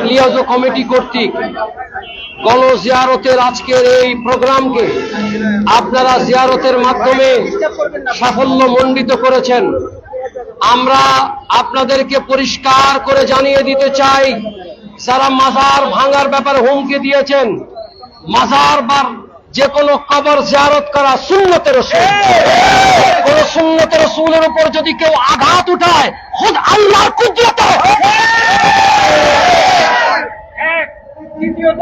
Liaison committee কর্তৃক গণজিয়ারতের আজকের এই প্রোগ্রামকে আপনারা জিয়ারতের মাধ্যমে সাফল্যমণ্ডিত করেছেন। আমরা আপনাদেরকে পরিষ্কার করে জানিয়ে দিতে চাই, যারা মাজার ভাঙার ব্যাপারে হুমকি দিয়েছেন, মাজার বা যে কোনো কবর জিয়ারত করা সুন্নতের রাসূল, কোন সুন্নতের রাসূলের উপর যদি কেউ আঘাত উঠায় খুদ আল্লাহর কুদরতে। দ্বিতীয়ত,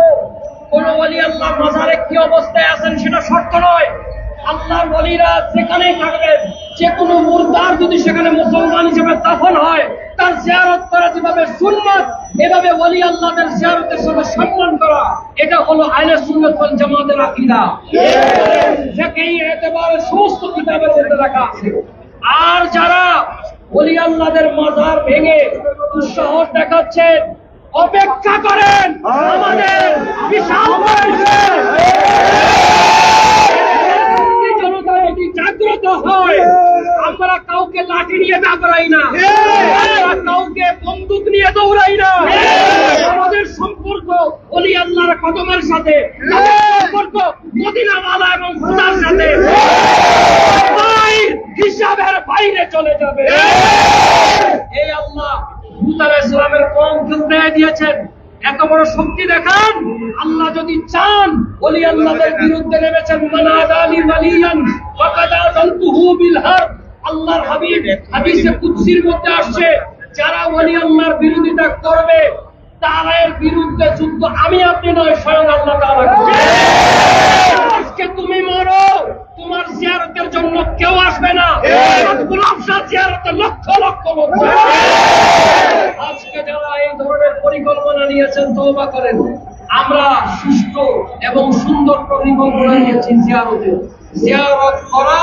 কোন ওলি আল্লাহ মাজারে কি অবস্থায় আছেন সেটা শর্ত নয়। আল্লাহর ওলিরা যেখানেই থাকবেন, যে কোনো মুরতাদ যদি সেখানে মুসলমান হিসেবে দাফন হয়, তার জিয়ারত করা যেভাবে সুন্নাত, এভাবে ওলি আল্লাহদের জিয়ারতের সাথে সম্মান করা, এটা হলো আহলে সুন্নাত ওয়াল জামাতের আকীদা। যেই এতবারে সমস্ত কিতাবের মধ্যে লেখা আছে। আর যারা ওলি আল্লাহদের মাজার ভেঙে দুঃসাহস দেখাচ্ছেন, অপেক্ষা করেন, আমাদের বিশাল জনতা যদি জাগ্রত হয়, আমরা কাউকে লাঠি নিয়ে দাঁড়াই না, আমরা কাউকে বন্দুক নিয়ে দৌড়াই না। আমাদের সম্পর্ক ওলি আল্লাহর কদমের সাথে, সম্পর্ক মদিনাওয়ালা এবং খোদার সাথে হিসাবের বাইরে চলে যাবে। এই আল্লাহ মুসা আলাইহিস সালামের কওমকে উড়িয়ে দিয়েছেন, এত বড় শক্তি দেখান। আল্লাহ যদি চান, ওলি আল্লাহদের বিরুদ্ধে নেমেছেন, মানাদালি ওয়ালিয়ান ফাকাদ আযানতুহু বিল হারব। আল্লাহর হাবিব হাদিসে কুদসির মধ্যে আসছে, যারা ওলি আল্লাহর বিরোধিতা করবে তাদের বিরুদ্ধে যুদ্ধ আমি আপনি নয়, স্বয়ং আল্লাহ তাআলা করবে। আজকে তুমি মরো, তোমার জিয়ারতের জন্য কেউ আসবে না। গোলাপ শাহ জিয়ারতে লক্ষ লক্ষ লোক। আজকে যারা এই ধরনের পরিকল্পনা নিয়েছেন, তওবা করেন। আমরা সুষ্ঠু এবং সুন্দর পরিকল্পনা নিয়েছি জিয়ারত করা।